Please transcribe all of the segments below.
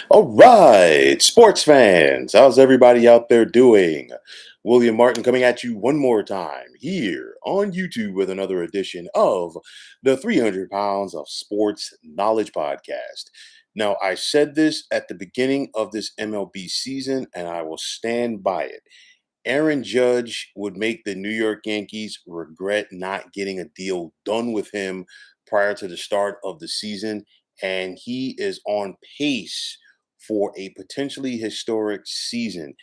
All right, sports fans, how's everybody out there doing? William Martin coming at you one more time here on YouTube with another edition of the 300 Pounds of Sports Knowledge Podcast. Now, I said this at the beginning of this MLB season, and I will stand by it. Aaron Judge would make the New York Yankees regret not getting a deal done with him prior to the start of the season, and he is on pace for a potentially historic season.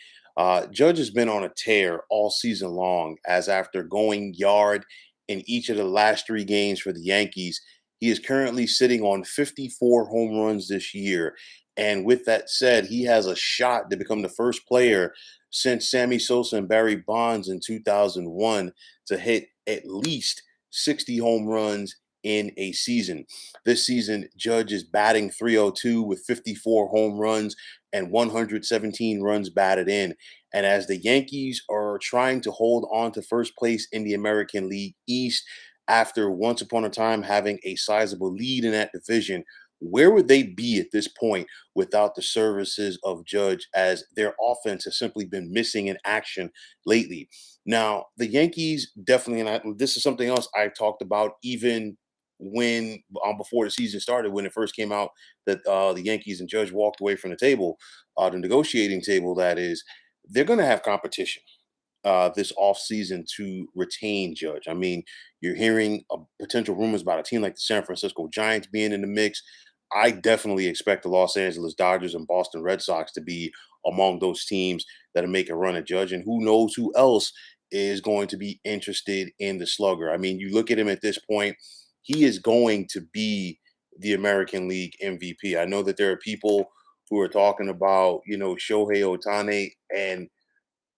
Judge has been on a tear all season long, as after going yard in each of the last three games for the Yankees, he is currently sitting on 54 home runs this year. And with that said, he has a shot to become the first player since Sammy Sosa and Barry Bonds in 2001 to hit at least 60 home runs in a season. This season, Judge is batting 302 with 54 home runs and 117 runs batted in. And as the Yankees are trying to hold on to first place in the American League East after once upon a time having a sizable lead in that division, where would they be at this point without the services of Judge, as their offense has simply been missing in action lately? Now, the Yankees definitely, this is something else I talked about even when before the season started, when it first came out that the Yankees and Judge walked away from the table, the negotiating table, that is, they're going to have competition this offseason to retain Judge. I mean, you're hearing potential rumors about a team like the San Francisco Giants being in the mix. I definitely expect the Los Angeles Dodgers and Boston Red Sox to be among those teams that'll make a run at Judge. And who knows who else is going to be interested in the slugger. I mean, you look at him at this point, he is going to be the American League MVP. I know that there are people who are talking about, Shohei Otani, and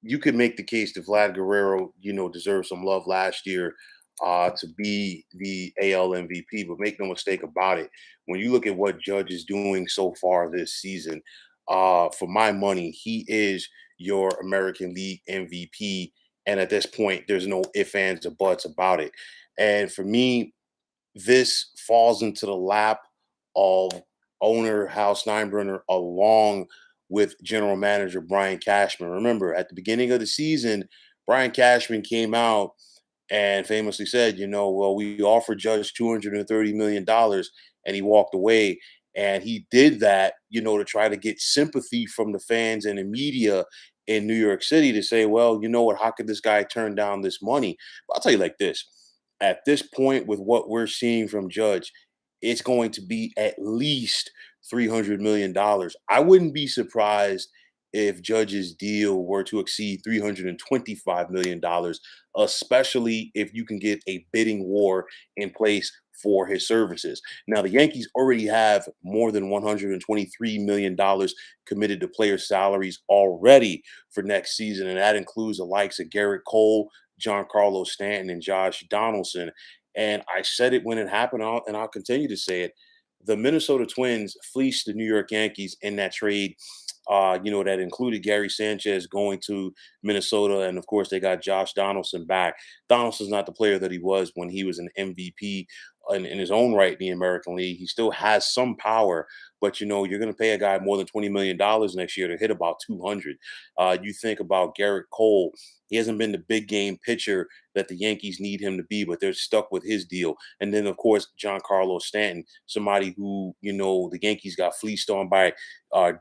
you could make the case that Vlad Guerrero, deserves some love last year to be the AL MVP. But make no mistake about it, when you look at what Judge is doing so far this season, for my money, he is your American League MVP. And at this point, there's no ifs, ands, or buts about it. And for me, this falls into the lap of owner Hal Steinbrenner along with general manager Brian Cashman. Remember, at the beginning of the season, Brian Cashman came out and famously said, well, we offered Judge $230 million and he walked away. And he did that, to try to get sympathy from the fans and the media in New York City to say, well, you know what, how could this guy turn down this money? But I'll tell you like this, at this point, with what we're seeing from Judge, it's going to be at least $300 million. I wouldn't be surprised if Judge's deal were to exceed $325 million, especially if you can get a bidding war in place for his services. Now, the Yankees already have more than $123 million committed to player salaries already for next season, and that includes the likes of Garrett Cole, Giancarlo Stanton, and Josh Donaldson. And I said it when it happened, and I'll continue to say it. The Minnesota Twins fleeced the New York Yankees in that trade. That included Gary Sanchez going to Minnesota, and of course they got Josh Donaldson back. Donaldson's not the player that he was when he was an MVP in his own right in the American League. He still has some power, but you're going to pay a guy more than $20 million next year to hit about 200. You think about Garrett Cole. He hasn't been the big game pitcher that the Yankees need him to be, but they're stuck with his deal. And then, of course, Giancarlo Stanton, somebody who, the Yankees got fleeced on by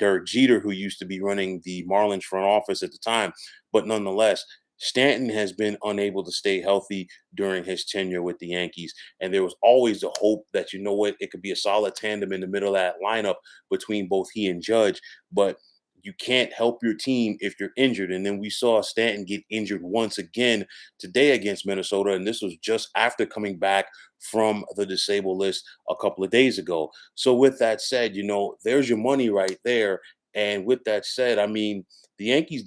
Derek Jeter, who used to be running the Marlins front office at the time. But nonetheless, Stanton has been unable to stay healthy during his tenure with the Yankees. And there was always the hope that, it could be a solid tandem in the middle of that lineup between both he and Judge. But you can't help your team if you're injured. And then we saw Stanton get injured once again today against Minnesota. And this was just after coming back from the disabled list a couple of days ago. So with that said, there's your money right there. And with that said, I mean, the Yankees,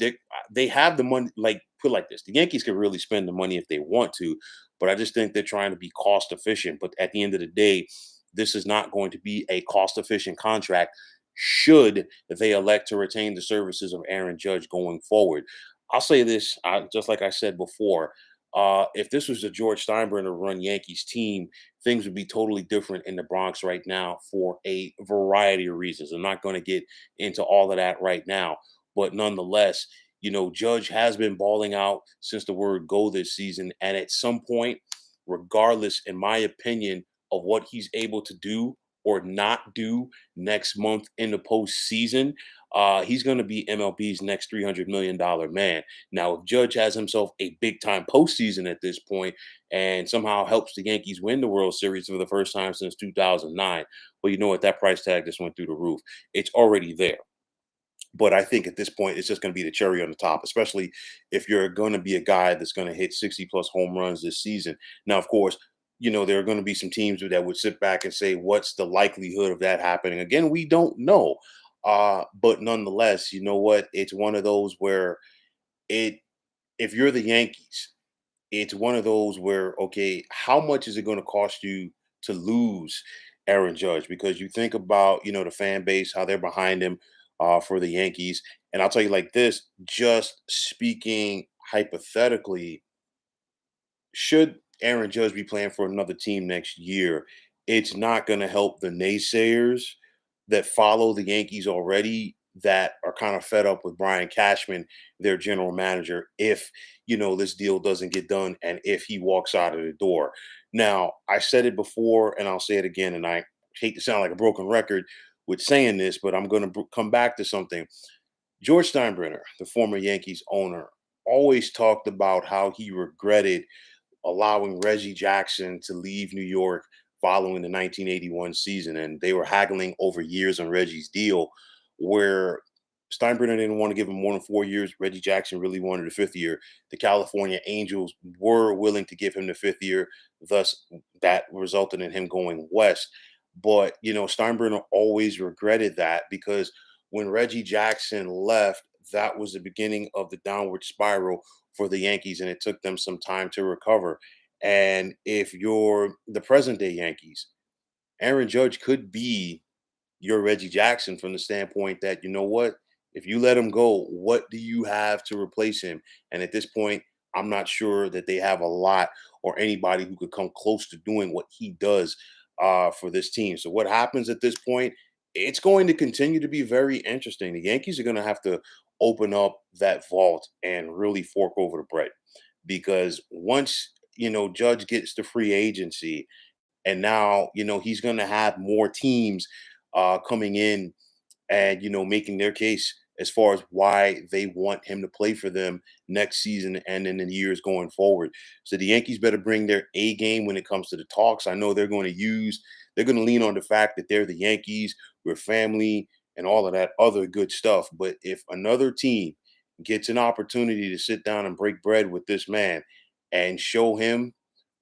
they have the money, like put like this. The Yankees can really spend the money if they want to, but I just think they're trying to be cost efficient. But at the end of the day, this is not going to be a cost efficient contract should they elect to retain the services of Aaron Judge going forward. I'll say this, just like I said before, If this was a George Steinbrenner run Yankees team, things would be totally different in the Bronx right now for a variety of reasons. I'm not going to get into all of that right now, but nonetheless, Judge has been balling out since the word go this season. And at some point, regardless, in my opinion, of what he's able to do or not do next month in the postseason, he's going to be MLB's next $300 million man. Now, if Judge has himself a big time postseason at this point and somehow helps the Yankees win the World Series for the first time since 2009, well, you know what? That price tag just went through the roof. It's already there. But I think at this point, it's just going to be the cherry on the top, especially if you're going to be a guy that's going to hit 60 plus home runs this season. Now, of course, there are going to be some teams that would sit back and say, what's the likelihood of that happening? Again, we don't know. But nonetheless, you know what? It's one of those where it if you're the Yankees, it's one of those where, okay, how much is it going to cost you to lose Aaron Judge? Because you think about, the fan base, how they're behind him for the Yankees. And I'll tell you like this, just speaking hypothetically, should Aaron Judge be playing for another team next year, it's not going to help the naysayers that follow the Yankees already that are kind of fed up with Brian Cashman, their general manager, if, this deal doesn't get done and if he walks out of the door. Now, I said it before and I'll say it again, and I hate to sound like a broken record with saying this, but I'm going to come back to something. George Steinbrenner, the former Yankees owner, always talked about how he regretted allowing Reggie Jackson to leave New York following the 1981 season. And they were haggling over years on Reggie's deal, where Steinbrenner didn't want to give him more than 4 years. Reggie Jackson really wanted a fifth year. The California Angels were willing to give him the fifth year. Thus, that resulted in him going west. But, Steinbrenner always regretted that because when Reggie Jackson left, that was the beginning of the downward spiral for the Yankees, and it took them some time to recover. And if you're the present day Yankees, Aaron Judge could be your Reggie Jackson from the standpoint that, you know what, if you let him go, what do you have to replace him? And at this point, I'm not sure that they have a lot or anybody who could come close to doing what he does for this team. So what happens at this point? It's going to continue to be very interesting. The Yankees are going to have to open up that vault and really fork over the bread because once Judge gets to free agency and now he's going to have more teams coming in and making their case as far as why they want him to play for them next season and in the years going forward. So the Yankees better bring their A game when it comes to the talks. I know they're going to lean on the fact that they're the Yankees, we're family, and all of that other good stuff. But if another team gets an opportunity to sit down and break bread with this man and show him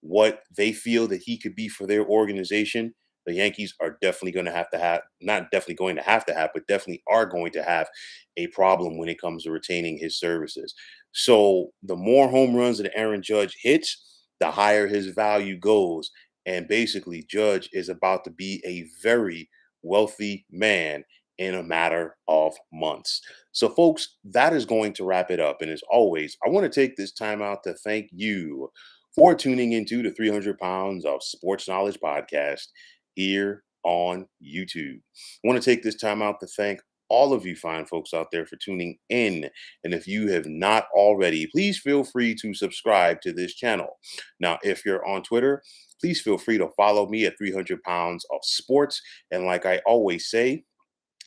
what they feel that he could be for their organization, the Yankees are definitely going to have, not definitely going to have, but definitely are going to have a problem when it comes to retaining his services. So the more home runs that Aaron Judge hits, the higher his value goes. And basically, Judge is about to be a very wealthy man in a matter of months. So, folks, that is going to wrap it up. And as always, I want to take this time out to thank you for tuning into the 300 Pounds of Sports Knowledge podcast here on YouTube. I want to take this time out to thank all of you fine folks out there for tuning in. And if you have not already, please feel free to subscribe to this channel. Now, if you're on Twitter, please feel free to follow me at 300 Pounds of Sports. And like I always say,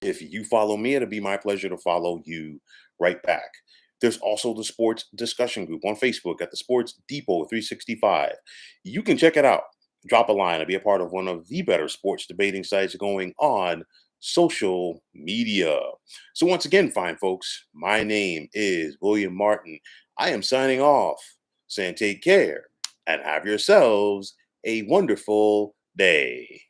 if you follow me, it'll be my pleasure to follow you right back. There's also the sports discussion group on Facebook at the Sports Depot 365. You can check it out. Drop a line and be a part of one of the better sports debating sites going on social media. So once again, fine folks, my name is William Martin. I am signing off, saying take care and have yourselves a wonderful day.